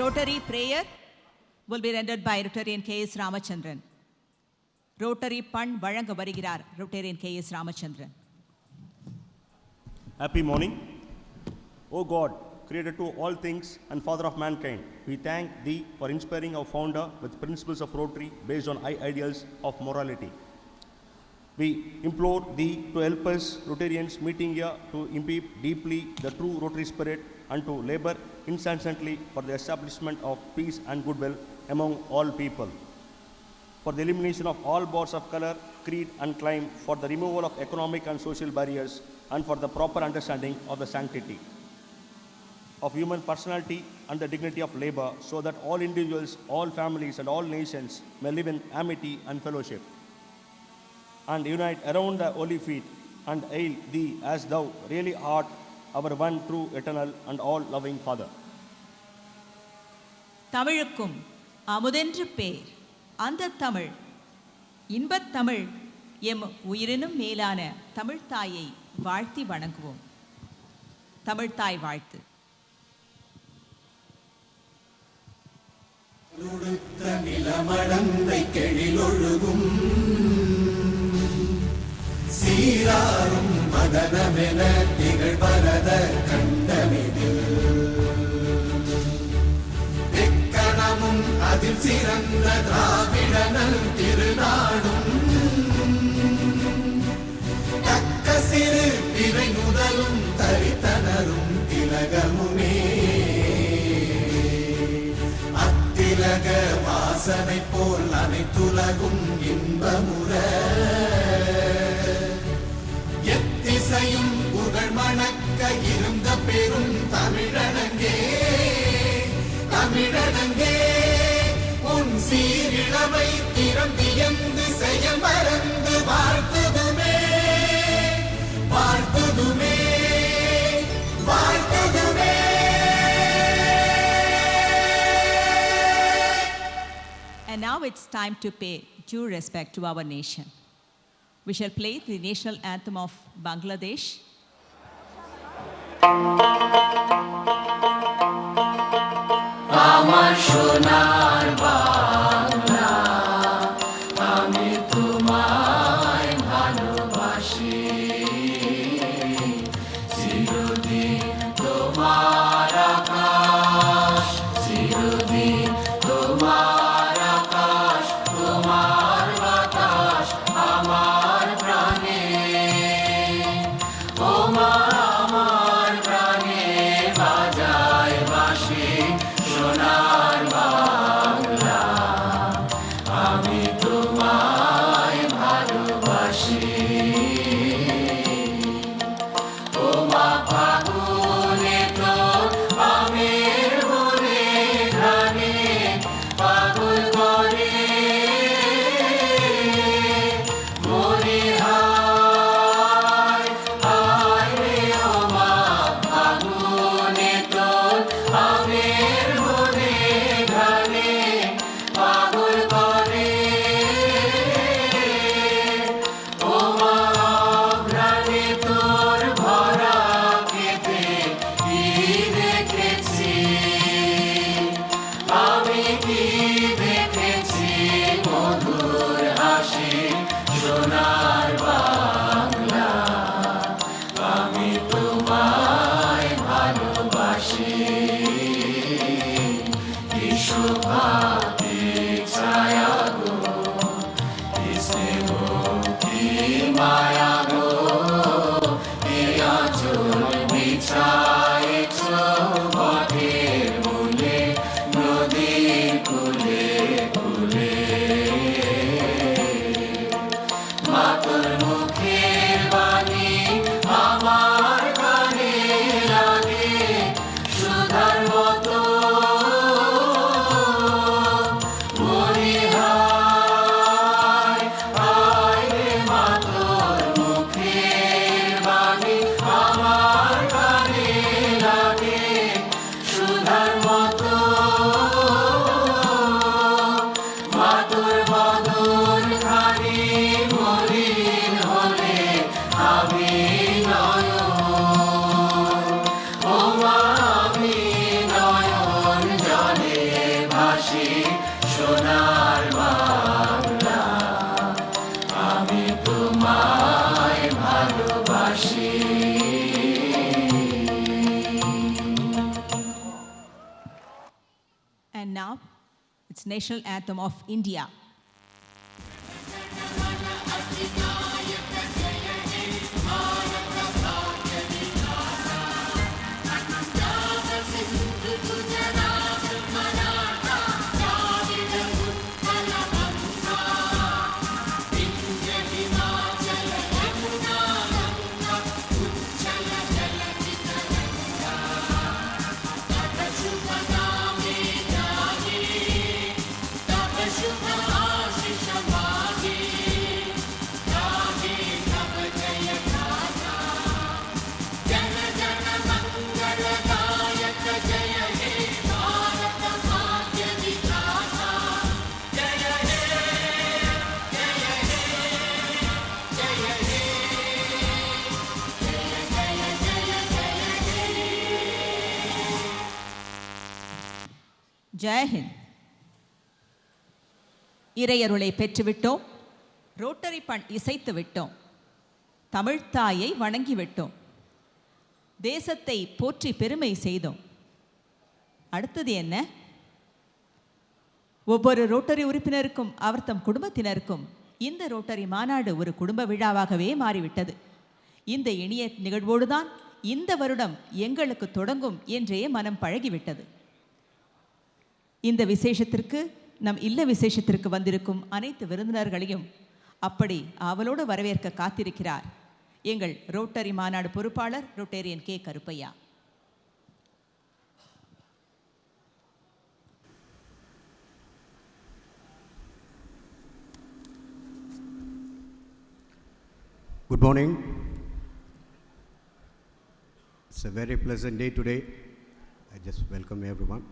Rotary prayer will be rendered by Rotarian K.S. Ramachandran. Rotary Pun Vazhanga Varugirar, Rotarian K.S. Ramachandran. Happy morning. O God, creator to all things and father of mankind, we thank thee for inspiring our founder with principles of Rotary based on high ideals of morality. We implore thee to help us Rotarians meeting here to imbibe deeply the true Rotary spirit and to labor incessantly for the establishment of peace and goodwill among all people, for the elimination of all bars of color, creed and clime, for the removal of economic and social barriers, and for the proper understanding of the sanctity of human personality and the dignity of labor, so that all individuals, all families and all nations may live in amity and fellowship, and unite around the holy feet and hail thee as thou really art our one true, eternal and all-loving Father. தமிழுக்கும் அமுதென்று பேர் அந்த தமிழ் இன்பத் Tamil M உயிரினும் மேலான தமிழ்த்தாயை வாழ்த்தி வணங்குவோம். தமிழ்த்தாய் வாழ்த்து. உடுத்த நிலமடந்தை கெழிலொழுகும் சீராரும் மதனமென திகழ்பரத கண்டமிதில் எக்கணமும் அதில் சிறந்த திராவிடனல் திருநாடும் தக்க சிறு பிறை முதலும் தரித்தனரும் திலகமுமே அத்திலக வாசனை போல் அனைத்துலகும் இன்பமுற எத்திசையும் புகழ் மணக்க இருந்த பெரும் தமிழனங்கே தமிழனங்கே உன் சீரிழமை திறம் வியந்து செயல் மறந்து வாழ்த்துதுமே வாழ்த்துதுமே வாழ்த்துதுமே. And now it's time to pay due respect to our nation. We shall play the national anthem of Bangladesh. আমার সোনার বাংলা আমি তোমায় ভালোবাসি চিরদিন তোমার আকাশ চিরদিন তোমার আকাশ তোমার বাতাস আমার প্রাণে ও মা আমার প্রাণে বাজায় বাঁশি সোনার বাংলা আমি তোমায় ভালোবাসি ও মা ফাগুনে তো আমের মনে ঘ্রাণে পাগল করে মনে হায় হায় রে ও মা ফাগুনে তো আমের মনে ঘ্রাণে পাগল করে ও মা ঘ্রাণে তোর ভরা খেতে কি দেখেছি আমি কি দেখেছি মধুর হাসি সোনার বাংলা আমি তোমায় ভালোবাসি বিশ্বভাবের ছায়া গো স্নেহ কি মায়া গো এই আঁচল বিছায়েছ পথের মূলে নদীর কুলে কুলে মা তোর national anthem of India. Jai Hind. இறையருளை பெற்றுவிட்டோம், rotary பண் இசைத்து விட்டோம், தமிழ்த்தாயை வணங்கிவிட்டோம், தேசத்தை போற்றி பெருமை செய்தோம். அடுத்தது என்ன? ஒவ்வொரு ரோட்டரி உறுப்பினருக்கும் அவர் தம் குடும்பத்தினருக்கும் இந்த ரோட்டரி மாநாடு ஒரு குடும்ப விழாவாகவே மாறிவிட்டது. இந்த இனிய நிகழ்வோடுதான் இந்த வருடம் எங்களுக்கு தொடங்கும் என்றே மனம் பழகிவிட்டது. இந்த விசேஷத்திற்கு, நம் இல்ல விசேஷத்திற்கு வந்திருக்கும் அனைத்து விருந்தினர்களையும் அப்படி ஆவலோடு வரவேற்க காத்திருக்கிறார் எங்கள் ரோட்டரி மாநாடு பொறுப்பாளர் Rotarian K. Karuppaiah. Good morning. It's a very pleasant day today. I just welcome everyone.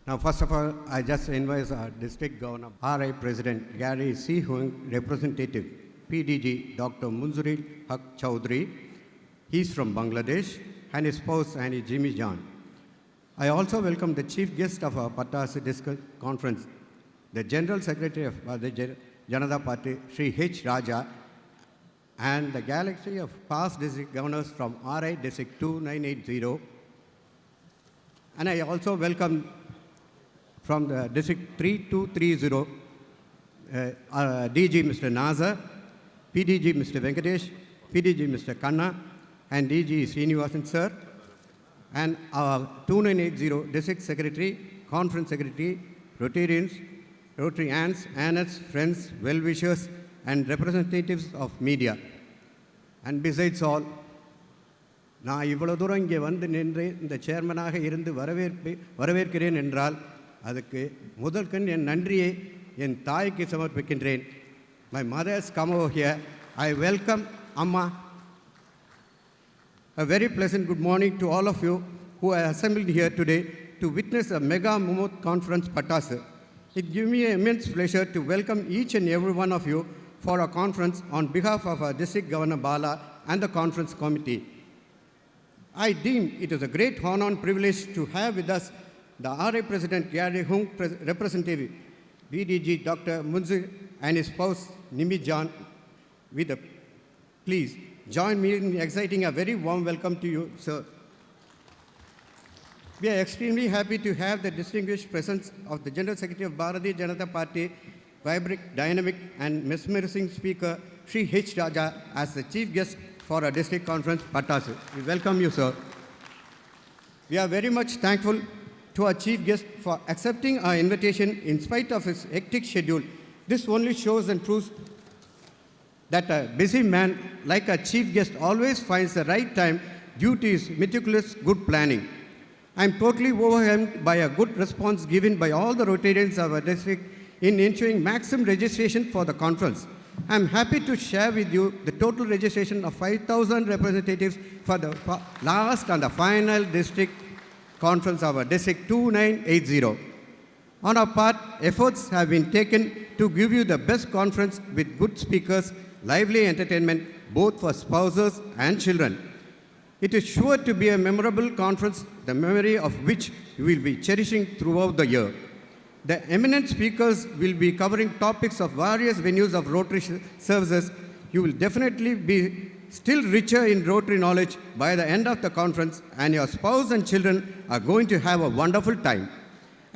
Now, first of all, I just invite our District Governor, RI President Gary C. Hung, Representative PDG Dr. Munzuril Haq Chowdhury. He's from Bangladesh, and his spouse Annie Jimmy John. I also welcome the chief guest of our Patas conference, the General Secretary of the Janata Party, Sri H. Raja, and the galaxy of past district governors from RI District 2980. And I also welcome from the District 3230, DG Mr. Nazar, PDG Mr. Venkatesh, PDG Mr. Kanna, and DG Srinivasan Sir, and our 2980 District Secretary, Conference Secretary, Rotarians, Rotary aunts, aunts, friends, well-wishers, and representatives of media. And besides all, நான் இவ்வளோ தூரம் இங்கே வந்து நின்று இந்த சேர்மனாக இருந்து வரவேற்கிறேன் என்றால் அதுக்கு முதல் கண் என் நன்றியை என் தாய்க்கு சமர்ப்பிக்கின்றேன். My mother has come over here. I welcome Amma. A very pleasant good morning to all of you who are assembled here today to witness a mega Mumut conference Patasa. It gives me an immense pleasure to welcome each and every one of you for our conference on behalf of our District Governor Bala and the conference committee. I deem it is a great honor and privilege to have with us the RA President Gary Hung, Representative BDG Dr. Munzir and his spouse Nimi John. Please join me in exciting a very warm welcome to you, sir. We are extremely happy to have the distinguished presence of the General Secretary of Bharatiya Janata Party, vibrant, dynamic, and mesmerizing speaker, Sri H. Raja, as the chief guest for our district conference, Patasu. We welcome you, sir. We are very much thankful to our chief guest for accepting our invitation in spite of his hectic schedule. This only shows and proves that a busy man like a chief guest always finds the right time due to his meticulous good planning. I am totally overwhelmed by a good response given by all the Rotarians of our district in ensuring maximum registration for the conference. I am happy to share with you the total registration of 5,000 representatives for the last and the final district conference of our District 2980. On our part, efforts have been taken to give you the best conference with good speakers, lively entertainment, both for spouses and children. It is sure to be a memorable conference, the memory of which you will be cherishing throughout the year. The eminent speakers will be covering topics of various venues of Rotary services. You will definitely be still richer in Rotary knowledge by the end of the conference, and your spouse and children are going to have a wonderful time.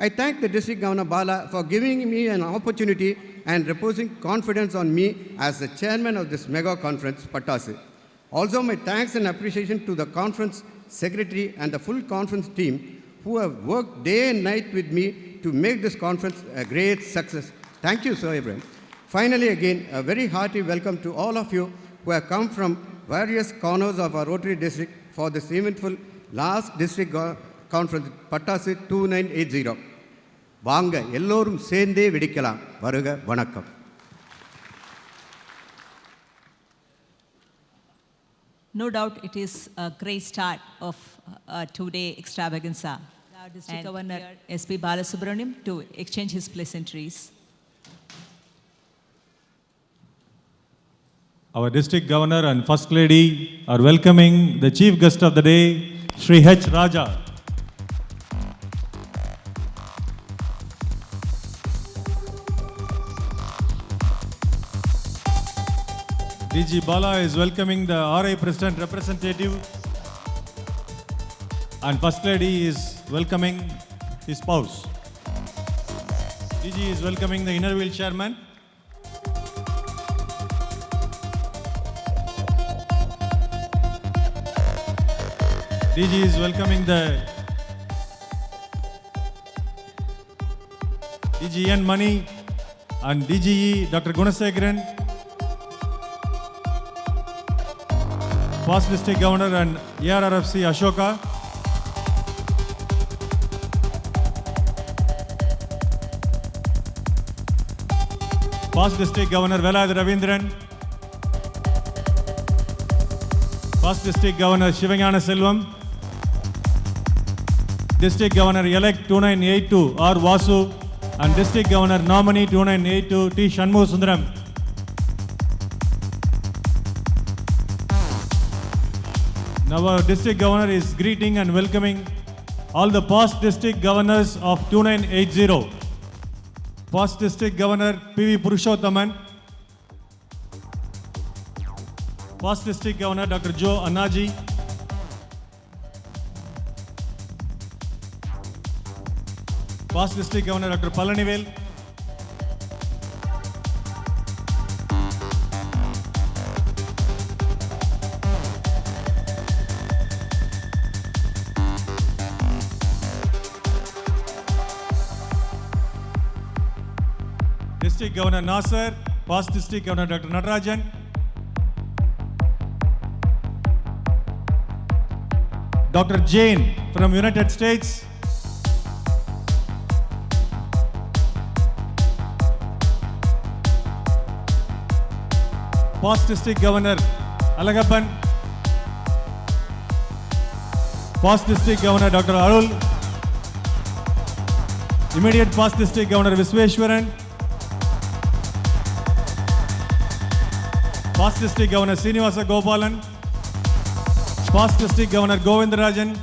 I thank the District Governor Bala for giving me an opportunity and reposing confidence on me as the chairman of this mega conference, Pattasu. Also, my thanks and appreciation to the conference secretary and the full conference team who have worked day and night with me to make this conference a great success. Thank you, Sir Ibrahim. Finally, again, a very hearty welcome to all of you who have come from various corners of our Rotary district for this eventful last district conference, Pattasu 2980. வாங்க எல்லோரும் சேர்ந்தே வெடிக்கலாம் வருக வணக்கம். No doubt it is a great start of a two-day extravaganza. Our District Governor S.P. Balasubramaniam to exchange his pleasantries. Our District Governor and First Lady are welcoming the Chief Guest of the day, Shri H. Raja. DG Bala is welcoming the RI President representative, and First Lady is welcoming his spouse. DG is welcoming the Inner Wheel Chairman. DG is welcoming the DGN Mani and DGE Dr. Gunasekharan, Past District Governor and ARRFC Ashoka, Past District Governor Velad Ravindran, Past District Governor Shivanyana Selvam, District Governor Elect 2982 R. Vasu, and District Governor Nominee 2982 T. Shanmugha Sundaram. Now our District Governor is greeting and welcoming all the past District Governors of 2980. Past District Governor P.V. Purushothaman, Past District Governor Dr. Joe Annaji, Past District Governor Dr. Palanivel, District Governor Nasser, Past District Governor Dr. Natarajan, Dr. Jane from United States, Past District Governor Alagappan, Past District Governor Dr. Arul, immediate Past District Governor Visweshwaran, Past District Governor Srinivasa Gopalan, Past District Governor Govindarajan,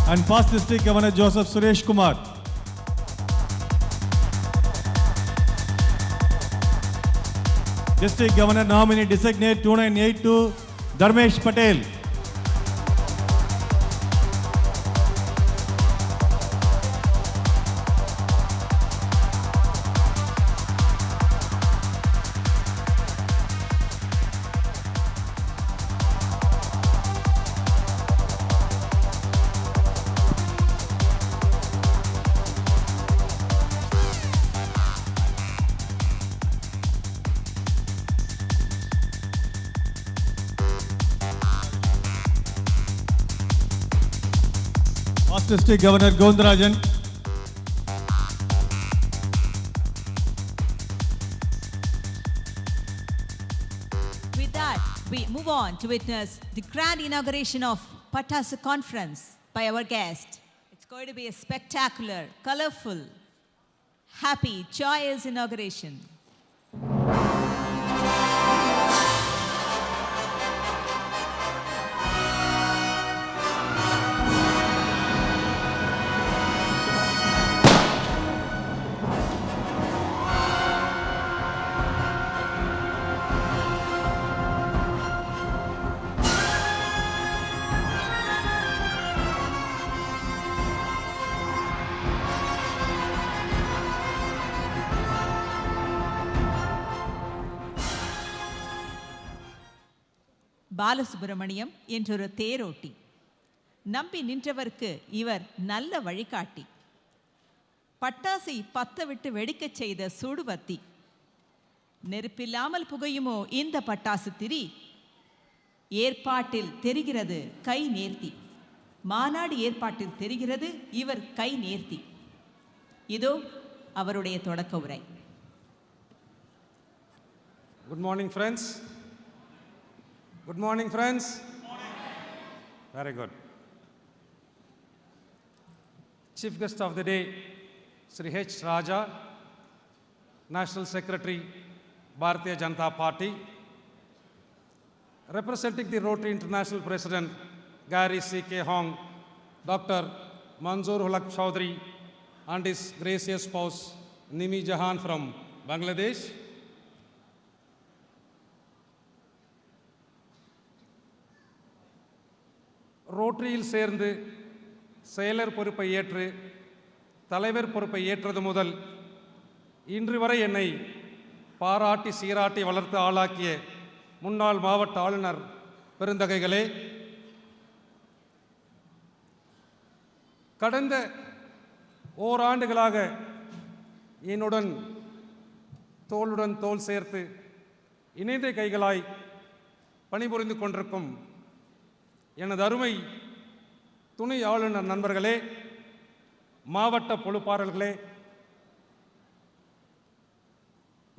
and Past District Governor Joseph Suresh Kumar. District Governor Nominee Designate 2982 Dharmesh Patel. Past District Governor Govindarajan, With that, we move on to witness the grand inauguration of Pattasu Conference by our guest. It's going to be a spectacular, colorful, happy, joyous inauguration. Balasubramaniam என்றொரு தேரோட்டி. நம்பி நின்றவர்க்கு இவர் நல்ல வழிகாட்டி. பட்டாசை பத்தவிட்டு வெடிக்கச் செய்த சுடுவத்தி. நெருப்பில்லாமல் புகையுமோ இந்த பட்டாசு திரி? ஏற்பாட்டில் தெரிகிறது கை நேர்த்தி. மாநாடு ஏற்பாட்டில் தெரிகிறது இவர் கை நேர்த்தி. இதோ அவருடைய தொடக்க உரை. Good morning, friends. Good morning, friends. Very good. Chief guest of the day, Sri H. Raja, National Secretary, Bharatiya Janata Party. Representing the Rotary International President, Gary C.K. Hong, Dr. Manzoor Hulak Chaudhary, and his gracious spouse, Nimi Jahan from Bangladesh. ரோட்டரியில் சேர்ந்து செயலர் பொறுப்பை ஏற்று தலைவர் பொறுப்பை ஏற்றது முதல் இன்று வரை என்னை பாராட்டி சீராட்டி வளர்த்து ஆளாக்கிய முன்னாள் மாவட்ட ஆளுநர் பெருந்தகைகளே, கடந்த ஓராண்டுகளாக என்னுடன் தோளுடன் தோள் சேர்த்து இணைந்த கைகளாய் பணிபுரிந்து கொண்டிருக்கும் எனது அருமை துணை ஆளுநர் நண்பர்களே, மாவட்ட பொறுப்பாளர்களே,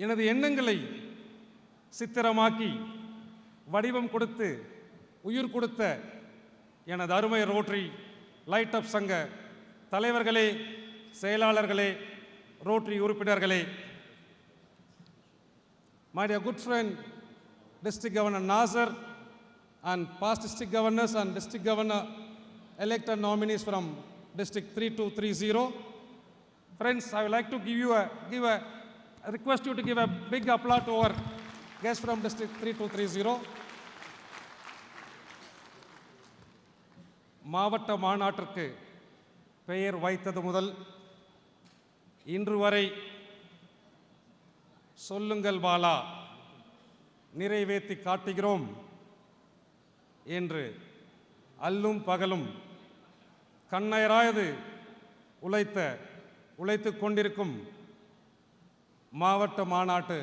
எனது எண்ணங்களை சித்திரமாக்கி வடிவம் கொடுத்து உயிர் கொடுத்த எனது அருமை ரோட்டரி லைட் அப் சங்க தலைவர்களே, செயலாளர்களே, ரோட்டரி உறுப்பினர்களே, my dear good friend District Governor Nasser and past district governors and district governor elected nominees from District 3230. Friends, I would like to request you to give a big applause to our guests from District 3230. மாவட்ட மாநாட்டிற்கு பெயர் வைத்தது முதல் இன்று வரை சொல்லுங்கள் பாலா, நிறைவேற்றி காட்டுகிறோம் என்று அல்லும் பகலும் கண்ணயராது உழைத்து கொண்டிருக்கும் மாவட்ட மாநாட்டு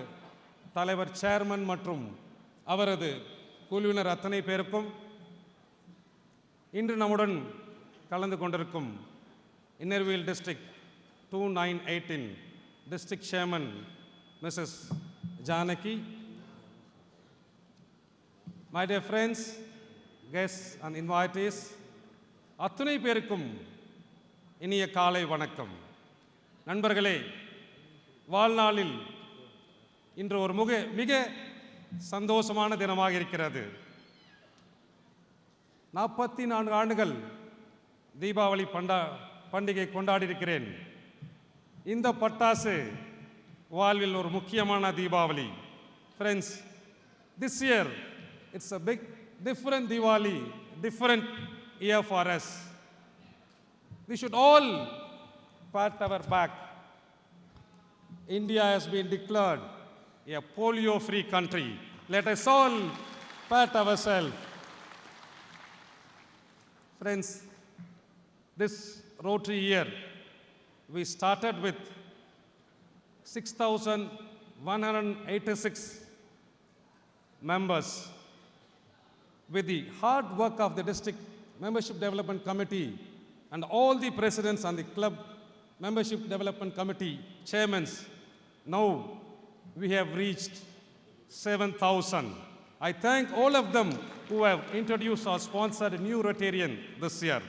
தலைவர் சேர்மன் மற்றும் அவரது குழுவினர் அத்தனை பேருக்கும், இன்று நம்முடன் கலந்து கொண்டிருக்கும் Inner Wheel district 2918 district chairman Mrs Janaki, my dear friends, guests and invitees, அத்துணை பேருக்கும் இனிய காலை வணக்கம். நண்பர்களே, வாழ்நாளில் இன்று ஒரு மிக சந்தோஷமான தினமாக இருக்கிறது. 44 ஆண்டுகள் தீபாவளி பண்டிகை கொண்டாடி இருக்கிறேன். இந்த பட்டாசு வாழ்வில் ஒரு முக்கியமான Deepavali. Friends, this year it's a big different Diwali, different year for us. We should all pat our back. India has been declared a polio-free country. Let us all pat ourselves. Friends, this Rotary year, we started with 6,186 members. With the hard work of the District Membership Development Committee and all the presidents and the club Membership Development Committee chairmen, now we have reached 7,000. I thank all of them who have introduced or sponsored a new Rotarian this year.